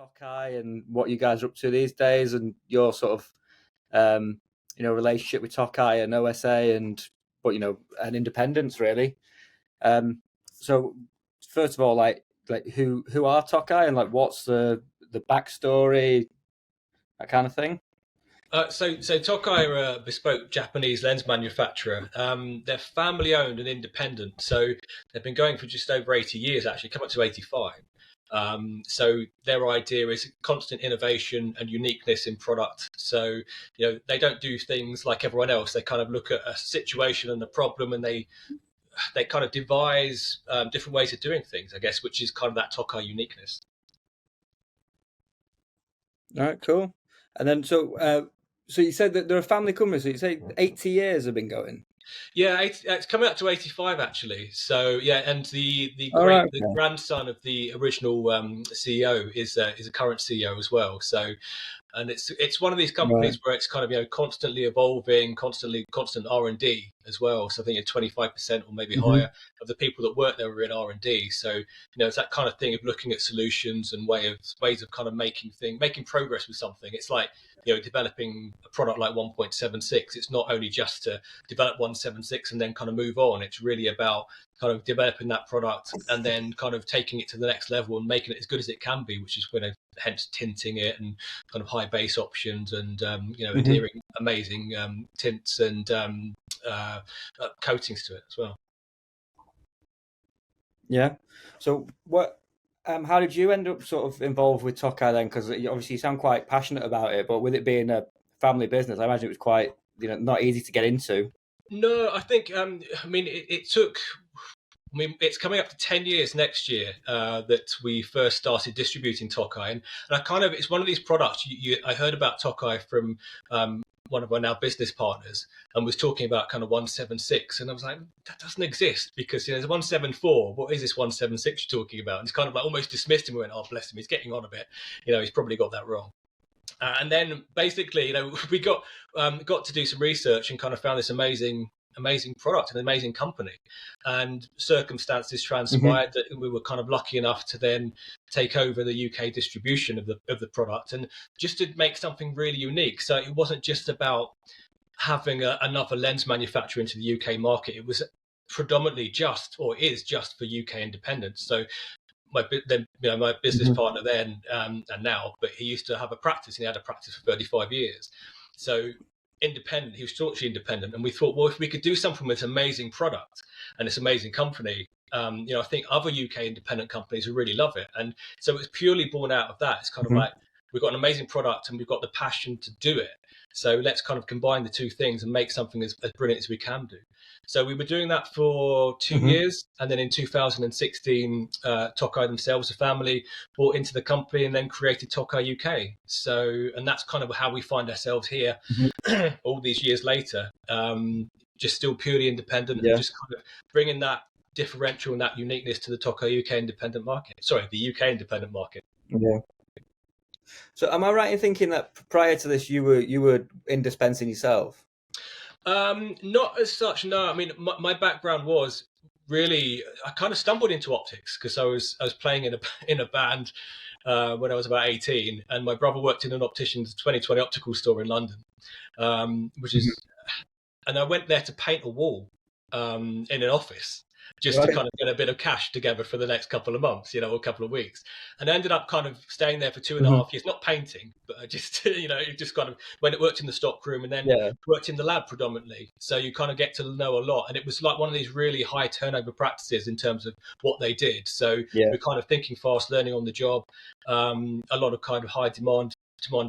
Tokai and what you guys are up to these days, and your sort of relationship with Tokai and OSA, and and independence really. So first of all, like who are Tokai, and like what's the backstory, that kind of thing. So Tokai are a bespoke Japanese lens manufacturer. They're family owned and independent. So they've been going for just over 80 years, actually, come up to 85. So their idea is constant innovation and uniqueness in product. So, they don't do things like everyone else. They kind of look at a situation and a problem, and they kind of devise different ways of doing things, I guess, which is kind of that Tokai uniqueness. All right, cool. And then so you said that they're a family company. So you say 80 years have been going. Yeah, it's coming up to 85 actually. So yeah, and the grandson of the original CEO is a current CEO as well. So, and it's one of these companies where it's kind of constantly evolving, constant R&D as well. So I think 25% or maybe higher of the people that work there are in R&D. So it's that kind of thing of looking at solutions and ways of kind of making progress with something. It's like developing a product like 1.76. It's not only just to develop 1.76 and then kind of move on. It's really about kind of developing that product and then kind of taking it to the next level and making it as good as it can be, which is hence tinting it and kind of high base options and adhering amazing tints and coatings to it as well. Yeah. So what? How did you end up sort of involved with Tokai then? Because obviously you sound quite passionate about it, but with it being a family business, I imagine it was quite not easy to get into. No, I think it took. It's coming up to 10 years next year that we first started distributing Tokai, and it's one of these products. I heard about Tokai from one of our now business partners, and was talking about kind of 1.76, and I was like, that doesn't exist because there's 1.74. What is this 1.76 you're talking about? And it's kind of like almost dismissed him. We went, oh bless him, he's getting on a bit. He's probably got that wrong. And then basically, we got to do some research and kind of found this amazing product, an amazing company, and circumstances transpired that we were kind of lucky enough to then take over the UK distribution of the product, and just to make something really unique. So it wasn't just about having another lens manufacturer into the UK market. It was predominantly is just for UK independents. So my business partner then and now, but he used to have a practice, and he had a practice for 35 years. So independent, he was staunchly independent, and we thought, well, if we could do something with this amazing product and this amazing company, I think other UK independent companies would really love it. And so it was purely born out of that. It's kind of like, we've got an amazing product and we've got the passion to do it. So let's kind of combine the two things and make something as brilliant as we can do. So we were doing that for 2 years, and then in 2016, Tokai themselves, a family, bought into the company and then created Tokai UK. So, and that's kind of how we find ourselves here all these years later, just still purely independent and just kind of bringing that differential and that uniqueness to the Tokai UK independent market. Sorry, the UK independent market. Yeah. So am I right in thinking that prior to this, you were in dispensing yourself? Not as such, no. I mean, my background was really, I kind of stumbled into optics because I was playing in a band when I was about 18, and my brother worked in an optician's 2020 optical store in London, which is, and I went there to paint a wall in an office, just to kind of get a bit of cash together for the next couple of months, or a couple of weeks. And I ended up kind of staying there for 2.5 years, not painting, but I just, just kind of worked in the stock room and then worked in the lab predominantly. So you kind of get to know a lot. And it was like one of these really high turnover practices in terms of what they did. So we're kind of thinking fast, learning on the job, a lot of kind of high demand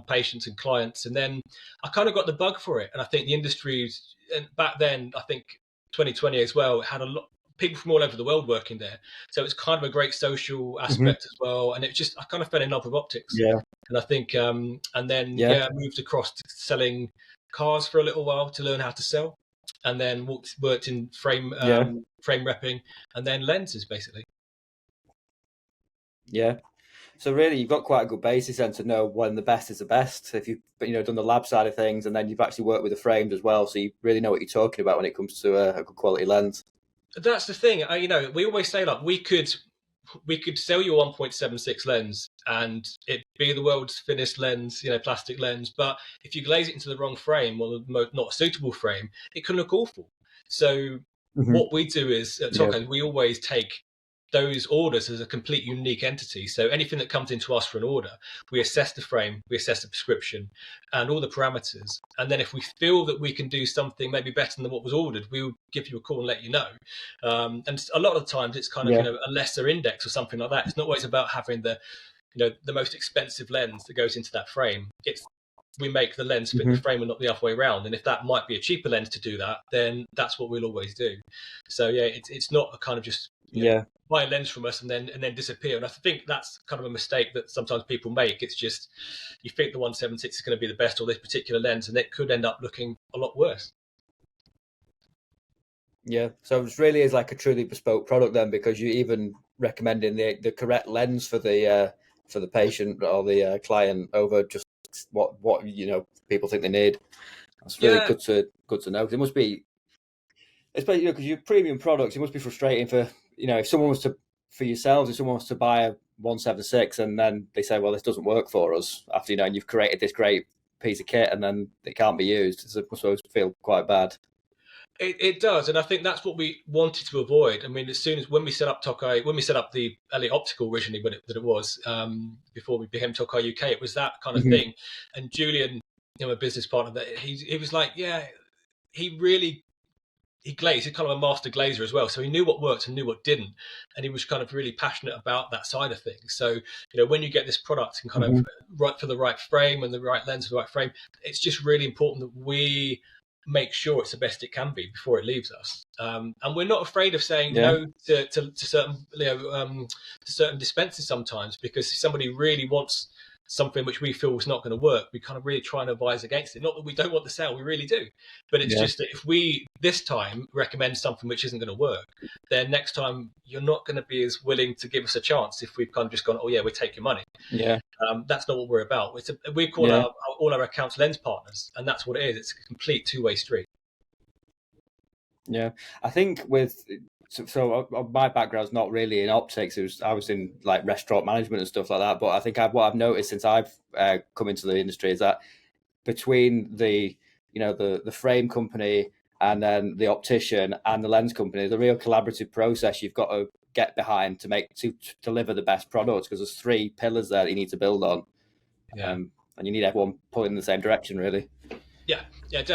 patients and clients. And then I kind of got the bug for it. And I think the industry, and back then, I think 2020 as well, had a lot people from all over the world working there, so it's kind of a great social aspect as well. And it just, I kind of fell in love with optics, and I think and then moved across to selling cars for a little while to learn how to sell, and then worked in frame repping, and then lenses basically. So really, you've got quite a good basis then to know when the best is the best. If you've done the lab side of things, and then you've actually worked with the frames as well, so you really know what you're talking about when it comes to a good quality lens. That's the thing. We always say, like, we could we could sell you a 1.76 lens and it be the world's thinnest lens, plastic lens, but if you glaze it into the wrong frame or not a suitable frame, it can look awful. So what we do is at Tokai, we always take those orders as a complete unique entity. So anything that comes into us for an order, we assess the frame, we assess the prescription and all the parameters. And then if we feel that we can do something maybe better than what was ordered, we will give you a call and let you know. And a lot of times it's kind of, a lesser index or something like that. It's not always about having the most expensive lens that goes into that frame. It's we make the lens fit the frame and not the other way around. And if that might be a cheaper lens to do that, then that's what we'll always do. So yeah, it's not a kind of just buy a lens from us and then disappear. And I think that's kind of a mistake that sometimes people make. It's just you think the 176 is going to be the best or this particular lens, and it could end up looking a lot worse. Yeah, so it really is like a truly bespoke product then, because you're even recommending the correct lens for the patient or the client over just what people think they need. That's really good to know. It must be, especially because you're premium products. It must be frustrating for if someone was to for yourselves, if someone was to buy a 176 and then they say, well, this doesn't work for us after and you've created this great piece of kit and then it can't be used. It must feel quite bad. It does, and I think that's what we wanted to avoid. I mean, as soon as when we set up Tokai, when we set up the Elliot Optical originally, that it was before we became Tokai UK, it was that kind of thing. And Julian, a business partner, that he was like, he glazed. He's kind of a master glazer as well, so he knew what worked and knew what didn't, and he was kind of really passionate about that side of things. So when you get this product and kind of right for the right frame and the right lens for the right frame, it's just really important that we make sure it's the best it can be before it leaves us, and we're not afraid of saying no to certain to certain dispensers sometimes, because if somebody really wants something which we feel is not going to work, we kind of really try and advise against it. Not that we don't want the sale, we really do, but it's just that if we this time recommend something which isn't going to work, then next time you're not going to be as willing to give us a chance if we've kind of just gone, oh yeah, we'll take your money. That's not what we're about. We call all our accounts lens partners, and that's what it is. It's a complete two-way street. Yeah, I think so my background's not really in optics. I was in like restaurant management and stuff like that. But I think what I've noticed since I've come into the industry is that between the frame company and then the optician and the lens company, the real collaborative process you've got to get behind to deliver the best products, because there's three pillars there that you need to build on, and you need everyone pulling in the same direction, really. Yeah.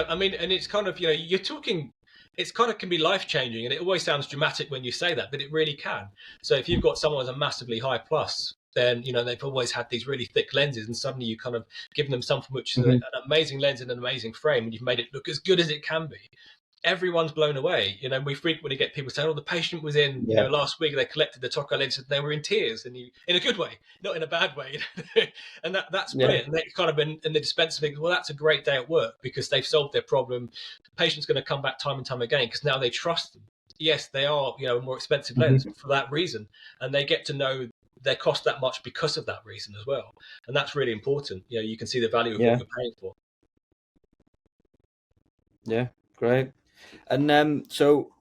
I mean, and it's kind of you're talking. It's kind of can be life-changing, and it always sounds dramatic when you say that, but it really can. So if you've got someone with a massively high plus, then they've always had these really thick lenses, and suddenly you kind of give them something which is an amazing lens and an amazing frame, and you've made it look as good as it can be. Everyone's blown away. We frequently get people saying, "Oh, the patient was in last week. They collected the Tokai lenses, and they were in tears," and in a good way, not in a bad way. And that's brilliant. And they kind of in the dispenser thinks, "Well, that's a great day at work because they've solved their problem. The patient's going to come back time and time again because now they trust them. Yes, they are a more expensive lens for that reason, and they get to know they cost that much because of that reason as well. And that's really important. You can see the value of what you're paying for. Yeah, great. And so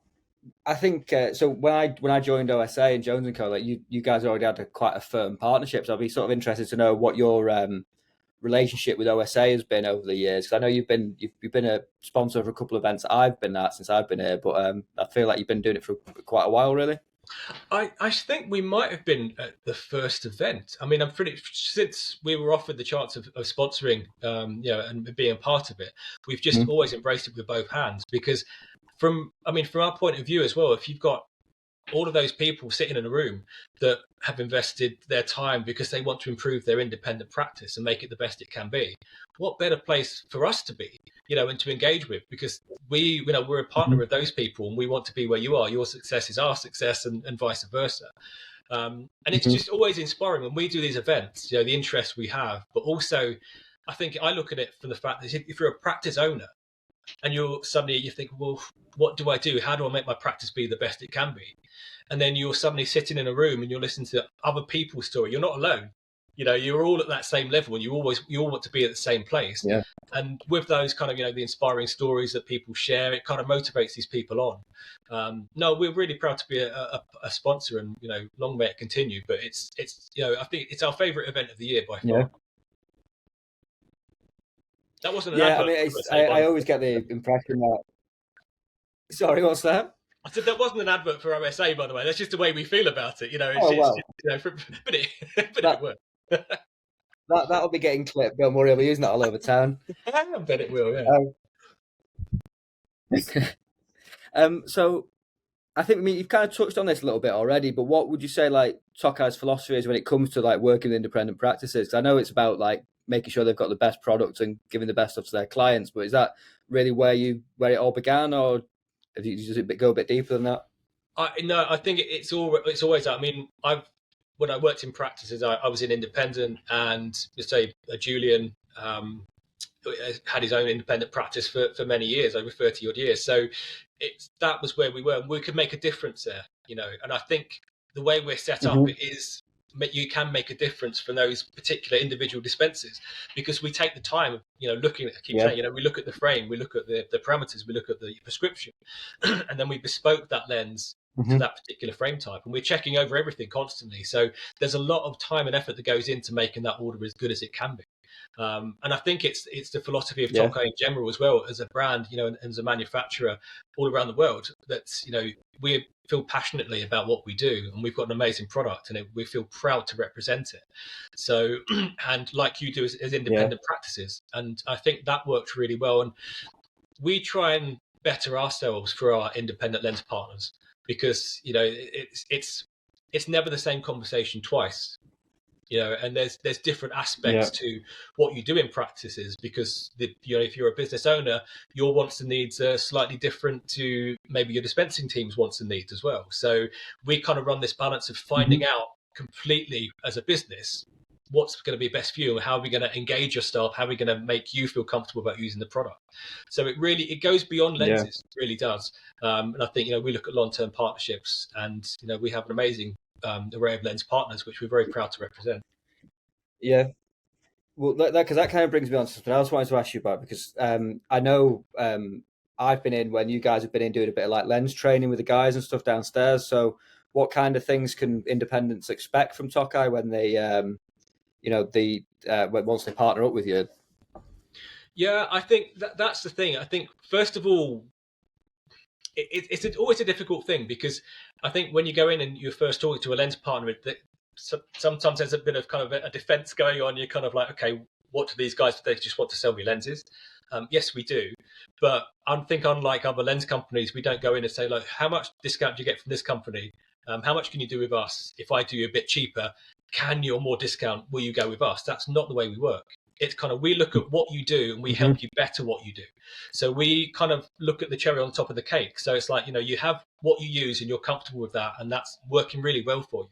I think so when I joined OSA and Jones & Co, like you guys already had quite a firm partnership. So I'd be sort of interested to know what your relationship with OSA has been over the years, because I know you've been a sponsor of a couple of events I've been at since I've been here, but I feel like you've been doing it for quite a while, really. I think we might have been at the first event. I mean, since we were offered the chance of sponsoring, and being a part of it, we've just always embraced it with both hands. Because from our point of view as well, if you've got all of those people sitting in a room that have invested their time because they want to improve their independent practice and make it the best it can be, what better place for us to be, and to engage with, because we're a partner of those people and we want to be where you are. Your success is our success, and vice versa. And it's just always inspiring when we do these events, the interest we have, but also I think I look at it from the fact that if you're a practice owner and you think, well, what do I do? How do I make my practice be the best it can be? And then you're suddenly sitting in a room and you're listening to other people's story. You're not alone. you're all at that same level, and you all want to be at the same place. Yeah. And with those kind of the inspiring stories that people share, it kind of motivates these people on. No, we're really proud to be a sponsor, and long may it continue. But it's I think it's our favourite event of the year by far. Yeah. That wasn't an Yeah, I advert. mean, I always get the impression that. Sorry, what's that? I said that wasn't an advert for OSA, by the way. That's just the way we feel about it. Well, but it worked. That'll be getting clipped. Don't worry, I'll be using that all over town. I bet it will. Yeah. So I think you've kind of touched on this a little bit already, but what would you say like Tokai's philosophy is when it comes to like working in independent practices? 'Cause I know it's about like making sure they've got the best product and giving the best stuff to their clients, but is that really where it all began, or does it go a bit deeper than that? No, I think it's always that. I mean, when I worked in practices, I was in independent, and say Julian had his own independent practice for many years, over 30 odd years. So that was where we were, and we could make a difference there, And I think the way we're set up is you can make a difference for those particular individual dispensers, because we take the time of looking at, saying, we look at the frame, we look at the parameters, we look at the prescription, and then we bespoke that lens to that particular frame type, and we're checking over everything constantly. So there's a lot of time and effort that goes into making that order as good as it can be. And I think it's the philosophy of Tokai in general as well, as a brand, and as a manufacturer all around the world, that we feel passionately about what we do, and we've got an amazing product, and we feel proud to represent it. So, and like you do as independent practices, and I think that works really well. And we try and better ourselves for our independent lens partners, because it's never the same conversation twice. And there's different aspects to what you do in practices, because if you're a business owner, your wants and needs are slightly different to maybe your dispensing team's wants and needs as well. So we kind of run this balance of finding out completely as a business what's going to be best for you, and how are we going to engage your staff, how are we going to make you feel comfortable about using the product. So it goes beyond lenses, it really does. And I think we look at long-term partnerships, and we have an amazing array of lens partners, which we're very proud to represent. Yeah, well, because that kind of brings me on to something else I wanted to ask you about, because I know I've been in, when you guys have been in, doing a bit of like lens training with the guys and stuff downstairs. So what kind of things can independents expect from Tokai when they once they partner up with you? Yeah, I think that's the thing. I think first of all, it's always a difficult thing, because I think when you go in and you're first talking to a lens partner, sometimes there's a bit of kind of a defense going on. You're kind of like, okay, what do these guys do? They just want to sell me lenses. Yes, we do. But I think unlike other lens companies, we don't go in and say, like, how much discount do you get from this company? How much can you do with us? If I do you a bit cheaper, can you, or more discount, will you go with us? That's not the way we work. It's kind of, we look at what you do and we help you better what you do. So we kind of look at the cherry on top of the cake. So it's like, you have what you use and you're comfortable with that, and that's working really well for you.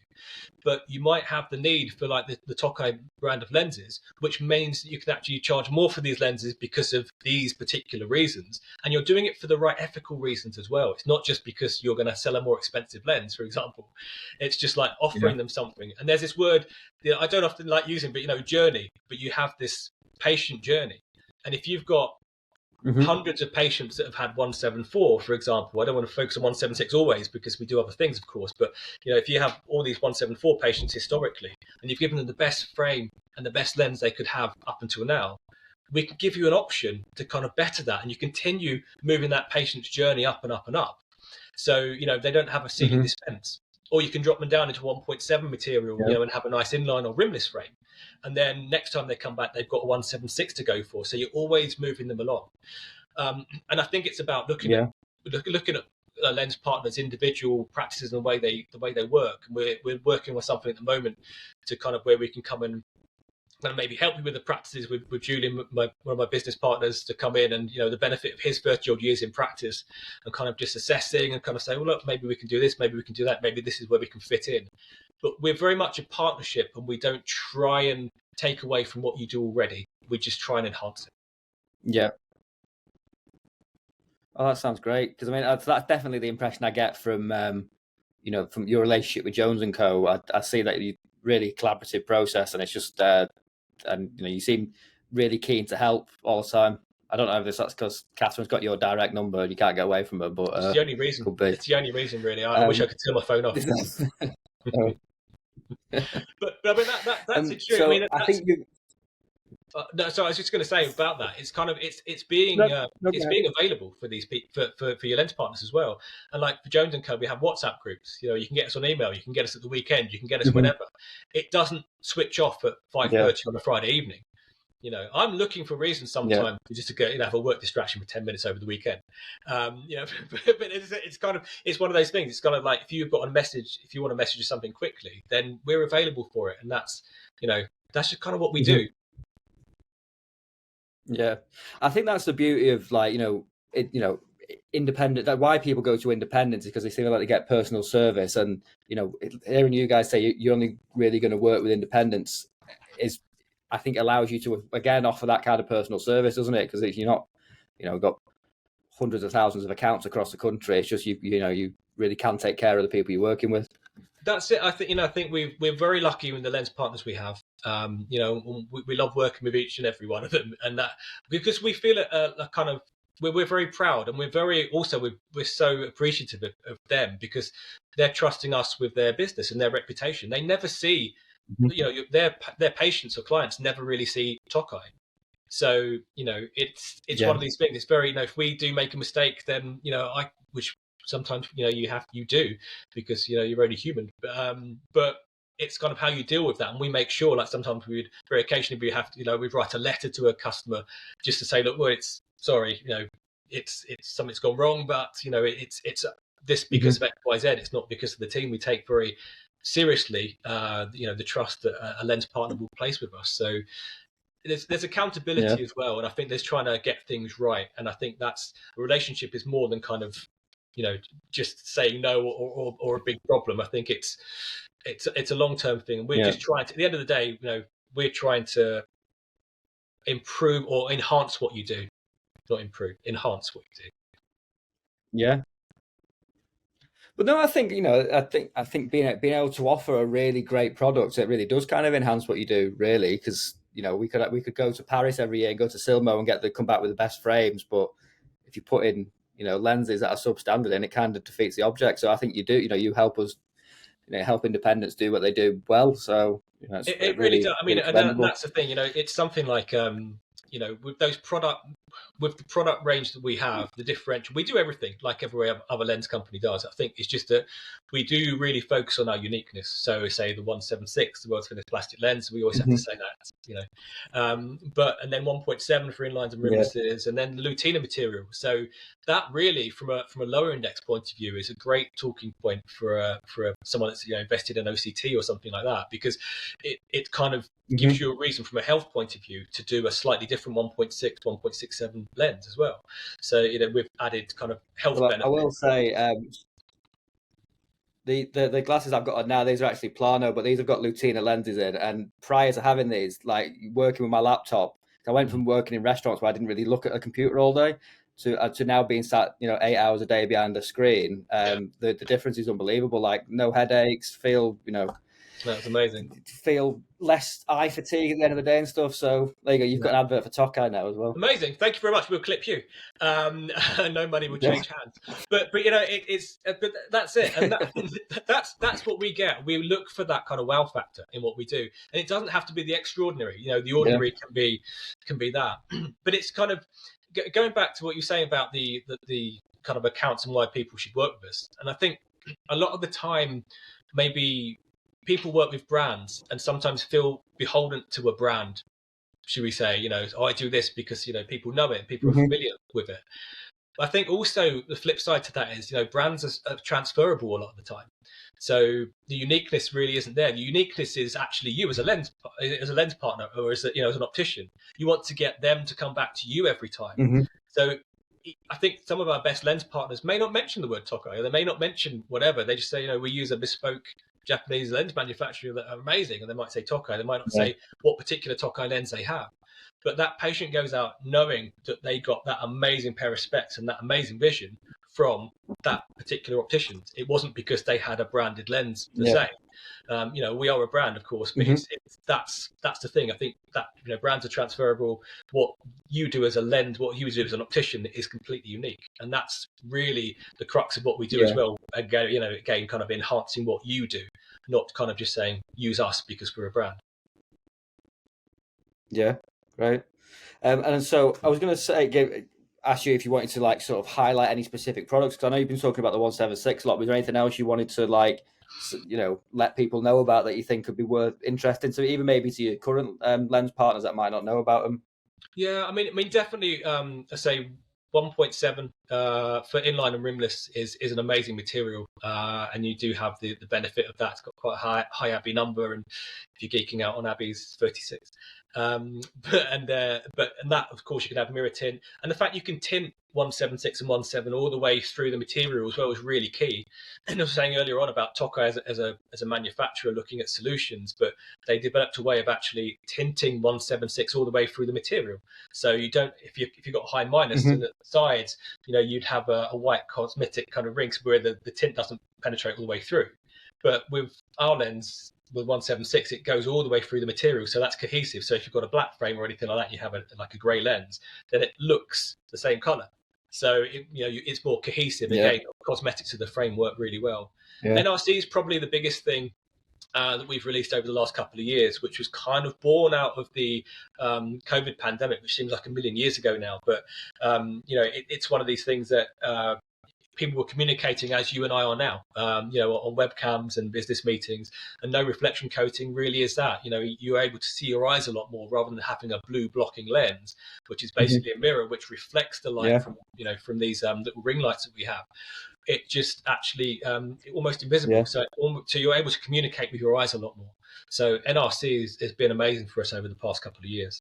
But you might have the need for like the Tokai brand of lenses, which means that you can actually charge more for these lenses because of these particular reasons. And you're doing it for the right ethical reasons as well. It's not just because you're going to sell a more expensive lens, for example. It's just like offering them something. And there's this word that I don't often like using, but journey. But you have this patient journey. And if you've got hundreds of patients that have had 174, for example, I don't want to focus on 176 always, because we do other things, of course, but if you have all these 174 patients historically, and you've given them the best frame and the best lens they could have up until now, we can give you an option to kind of better that, and you continue moving that patient's journey up and up and up. So they don't have a ceiling dispense, or you can drop them down into 1.7 material, and have a nice inline or rimless frame. And then next time they come back, they've got a 176 to go for. So you're always moving them along. And I think it's about looking at lens partners' individual practices and the way they work. And we're working on something at the moment to kind of where we can come in and maybe help you with the practices with Julian, one of my business partners, to come in and the benefit of his 30 odd years in practice, and kind of just assessing and kind of say, well, look, maybe we can do this, maybe we can do that, maybe this is where we can fit in. But we're very much a partnership, and we don't try and take away from what you do already. We just try and enhance it. Yeah. Oh, that sounds great. Because I mean, that's definitely the impression I get from from your relationship with Jones and Co. I see that you really collaborative process, and it's just and you seem really keen to help all the time. I don't know if that's because Kathryn's got your direct number and you can't get away from her, but It's the only reason. could be. It's the only reason, really. I wish I could turn my phone off. but I mean that's extreme. So I mean, I think you. No, so I was just going to say about that. It's kind of it's being being available for these people for your lens partners as well. And like for Jones and Co, we have WhatsApp groups. You can get us on email. You can get us at the weekend. You can get us whenever. It doesn't switch off at 5:30 on a Friday evening. I'm looking for reasons sometimes just to go, have a work distraction for 10 minutes over the weekend. But it's one of those things. It's kind of like if you want to message us something quickly, then we're available for it, and that's just kind of what we do. Yeah, I think that's the beauty of independent. That why people go to independence is because they feel like they get personal service, and hearing you guys say you're only really going to work with independents is, I think, allows you to again offer that kind of personal service, doesn't it? Because you're not, got hundreds of thousands of accounts across the country. It's just you really can take care of the people you're working with. That's it. I think we're very lucky in the lens partners we have. We love working with each and every one of them, and that because we feel a kind of we're very proud, and we're so appreciative of them because they're trusting us with their business and their reputation. They never see, their patients or clients never really see Tokai. So it's one of these things. It's very if we do make a mistake, then which sometimes you do because you're only human, but it's kind of how you deal with that, and we make sure sometimes very occasionally we'd write a letter to a customer just to say, look, well, it's sorry, it's something's gone wrong, but it's this because of XYZ. It's not because of the team. We take very seriously the trust that a lens partner will place with us. So there's accountability as well, and I think there's trying to get things right, and I think that's a relationship is more than kind of just saying no or a big problem. I think it's a long-term thing. We're just trying to, at the end of the day, we're trying to improve or enhance what you do, not improve, enhance what you do. Yeah. But no, I think I think being able to offer a really great product, it really does kind of enhance what you do, really, because we could go to Paris every year and go to Silmo and come back with the best frames, but if you put in lenses that are substandard, and it kind of defeats the object. So I think you help us, help independents do what they do well. So it really does. I mean, and that's the thing. It's something like with the product range that we have, the differential, we do everything like every other lens company does. I think it's just that we do really focus on our uniqueness. So say the 176, the world's finished plastic lens, we always have to say that, and then 1.7 for inlines and rimlesses, and then the Lutina material. So that really, from a lower index point of view, is a great talking point for someone that's invested in OCT or something like that, because it kind of gives you a reason from a health point of view to do a slightly different 1.6, 1.67 lens as well. So we've added kind of health benefits. I will say the glasses I've got on now, these are actually Plano, but these have got Lutina lenses in. And prior to having these, like working with my laptop, I went from working in restaurants where I didn't really look at a computer all day to now being sat 8 hours a day behind a screen. The difference is unbelievable. Like no headaches, feel that's amazing. Feel less eye fatigue at the end of the day and stuff. So there you go. You've got an advert for Tokai now as well. Amazing. Thank you very much. We'll clip you. No money will change hands. But but that's it. And that's what we get. We look for that kind of wow factor in what we do, and it doesn't have to be the extraordinary. The ordinary can be that. But it's kind of going back to what you're saying about the kind of accounts and why people should work with us. And I think a lot of the time, maybe people work with brands and sometimes feel beholden to a brand, should we say, I do this because, people know it, people are familiar with it. But I think also the flip side to that is, brands are transferable a lot of the time. So the uniqueness really isn't there. The uniqueness is actually you as a lens partner, or as an optician. You want to get them to come back to you every time. So I think some of our best lens partners may not mention the word Tokai, or they may not mention whatever. They just say, we use a bespoke Japanese lens manufacturer that are amazing, and they might say Tokai. They might not say what particular Tokai lens they have, but that patient goes out knowing that they got that amazing pair of specs and that amazing vision from that particular optician. It wasn't because they had a branded lens per se. We are a brand, of course, but that's the thing. I think that brands are transferable. What you do as a lens, what you do as an optician, is completely unique, and that's really the crux of what we do as well. Again, kind of enhancing what you do, not kind of just saying use us because we're a brand. Yeah, right. And so I was going to say, ask you if you wanted to like sort of highlight any specific products, because I know you've been talking about the 176 a lot. Was there anything else you wanted to like, let people know about that you think could be worth interesting to, even maybe to your current lens partners that might not know about them? Yeah, I mean, definitely. I say 1.7 for inline and rimless is an amazing material, and you do have the benefit of that. It's got quite a high Abbey number, and if you're geeking out on Abbey's 36, but that of course you can have mirror tint, and the fact you can tint 176 and 17 all the way through the material as well is really key. And I was saying earlier on about Tokai as a manufacturer looking at solutions, but they developed a way of actually tinting 176 all the way through the material. So you don't, if you've got high minus and at the sides, you'd have a white cosmetic kind of rings where the tint doesn't penetrate all the way through. But with our lens, with 176, it goes all the way through the material, so that's cohesive. So if you've got a black frame or anything like that, you have like a grey lens, then it looks the same color. So it's more cohesive. Again, cosmetics of the frame work really well. NRC is probably the biggest thing that we've released over the last couple of years, which was kind of born out of the COVID pandemic, which seems like a million years ago now. But it's one of these things that people were communicating as you and I are now, on webcams and business meetings. And no reflection coating really is that. You're able to see your eyes a lot more rather than having a blue blocking lens, which is basically a mirror which reflects the light from these little ring lights that we have. It just actually almost invisible. So you're able to communicate with your eyes a lot more. So NRC has been amazing for us over the past couple of years.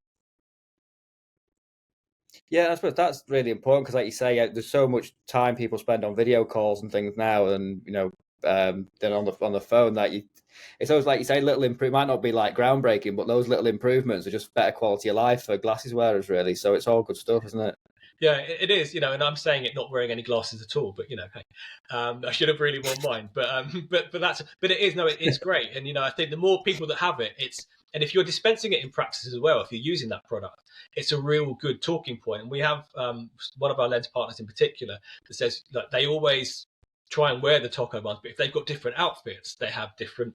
Yeah, I suppose that's really important because, like you say, there's so much time people spend on video calls and things now, and then on the phone that it's always like you say, little might not be like groundbreaking, but those little improvements are just better quality of life for glasses wearers, really. So it's all good stuff, isn't it? Yeah, it is, and I'm saying it not wearing any glasses at all, but hey, I should have really worn mine, but it is, no, it's great, and I think the more people that have it, and if you're dispensing it in practice as well, if you're using that product, it's a real good talking point. And we have one of our lens partners in particular that says that they always try and wear the Tokai ones, but if they've got different outfits, they have different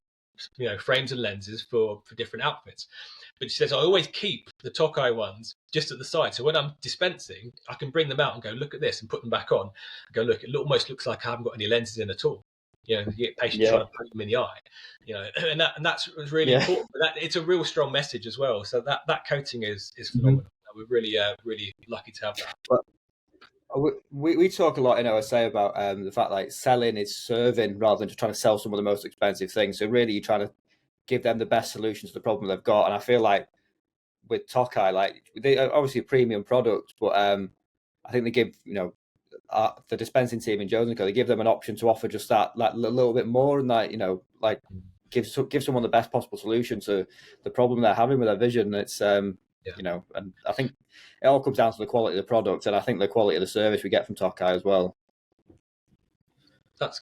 frames and lenses for different outfits. But she says, I always keep the Tokai ones just at the side. So when I'm dispensing, I can bring them out and go, look at this, and put them back on. And go, look, it almost looks like I haven't got any lenses in at all. You get patients trying to put them in the eye, and that's really important. But it's a real strong message as well. So that coating is phenomenal. We're really really lucky to have that. But we talk a lot in OSA about the fact like selling is serving rather than just trying to sell some of the most expensive things. So really, you're trying to give them the best solution to the problem they've got. And I feel like with Tokai, like they are obviously a premium product, but I think they give the dispensing team in Jones & Co, they give them an option to offer just that like a little bit more, and that like give someone the best possible solution to the problem they're having with their vision. It's and I think it all comes down to the quality of the product, and I think the quality of the service we get from Tokai as well. It's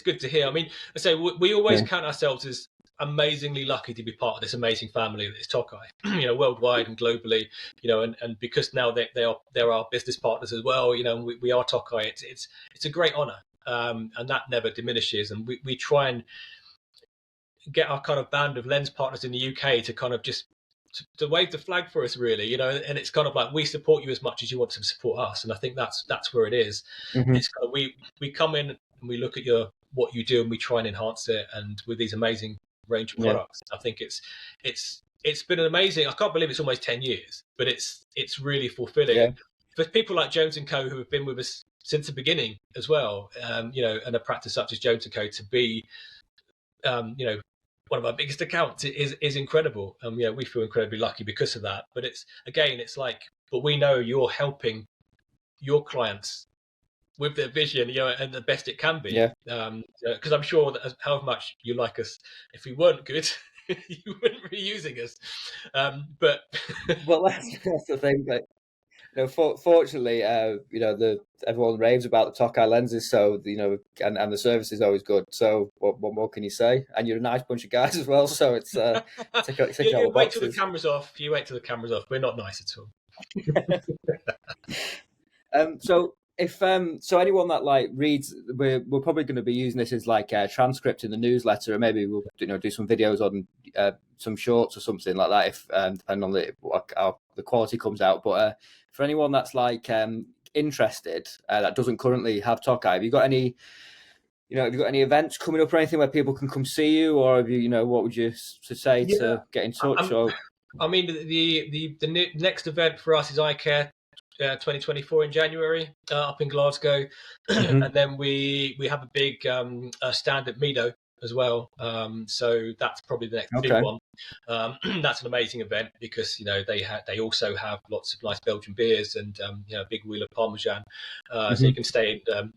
good to hear. I mean, I say we always count ourselves as amazingly lucky to be part of this amazing family that is Tokai, worldwide and globally, and because now they're our business partners as well, and we are Tokai. It's a great honor, and that never diminishes. And we try and get our kind of band of lens partners in the UK to kind of just to wave the flag for us, really, and it's kind of like we support you as much as you want to support us, and I think that's where it is. It's kind of we come in and we look at what you do and we try and enhance it, and with these amazing range of products. I think it's been an amazing. I can't believe it's almost 10 years, but it's really fulfilling for people like Jones & Co who have been with us since the beginning as well. And a practice such as Jones & Co to be one of our biggest accounts is incredible. We feel incredibly lucky because of that. But it's like, but we know you're helping your clients with their vision, and the best it can be. Because I'm sure that however much you like us, if we weren't good, you wouldn't be using us. But well, that's the thing. Fortunately, everyone raves about the Tokai lenses, so and the service is always good. So what more can you say? And you're a nice bunch of guys as well, so it's ticking all the Wait till the boxes. camera's off. You wait till the camera's off. We're not nice at all. So if so anyone that like reads, we're probably going to be using this as like a transcript in the newsletter, and maybe we'll do some videos on some shorts or something like that, if depending on how the quality comes out. But for anyone that's like interested that doesn't currently have Tokai, have you got any? Have you got any events coming up or anything where people can come see you, or have you, what would you say to get in touch? I mean, the next event for us is iCare 2024 in January up in Glasgow, and then we have a big stand at Meadow as well. So that's probably the next big one. That's an amazing event because they also have lots of nice Belgian beers and a big wheel of Parmesan, so you can stay and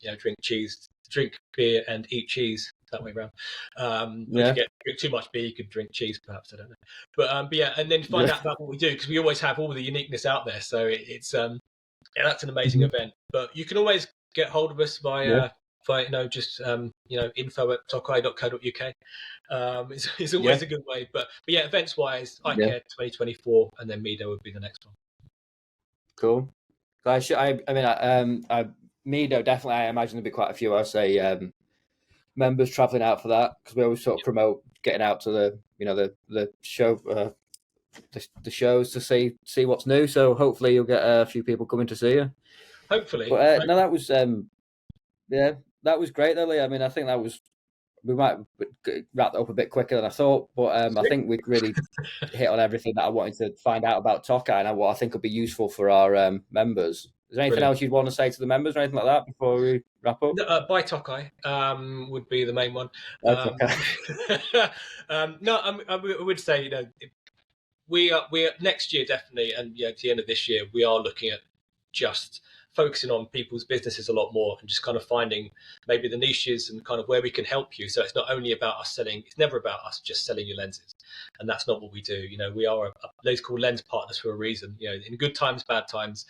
drink beer and eat cheese that way around. If you drink too much beer, you could drink cheese, perhaps. I don't know, but yeah, and then find out about what we do, because we always have all the uniqueness out there. So it's that's an amazing event. But you can always get hold of us via info@tokai.co.uk. It's always a good way. But yeah, events wise, iCare 2024, and then Meadow would be the next one. Cool. Meadow, definitely, I imagine there'll be quite a few, I'll say, members traveling out for that, because we always sort of promote getting out to the show, the shows to see what's new. So hopefully you'll get a few people coming to see you. Hopefully. But no, that was that was great, though, Leigh. I mean, I think we might wrap that up a bit quicker than I thought, but I think we really hit on everything that I wanted to find out about Tokai and what I think would be useful for our members. Is there anything else you'd want to say to the members or anything like that before we wrap up? Buy Tokai would be the main one. I would say, we are next year definitely, and at the end of this year, we are looking at just focusing on people's businesses a lot more and just kind of finding maybe the niches and kind of where we can help you. So it's not only about us selling, it's never about us just selling your lenses. And that's not what we do. We are those called lens partners for a reason, in good times, bad times,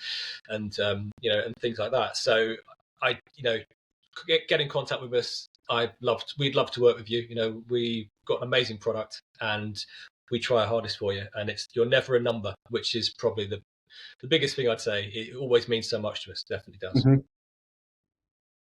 and, and things like that. So get in contact with us. We'd love to work with you. We've got an amazing product and we try our hardest for you. And you're never a number, which is probably the biggest thing I'd say. It always means so much to us. Definitely does.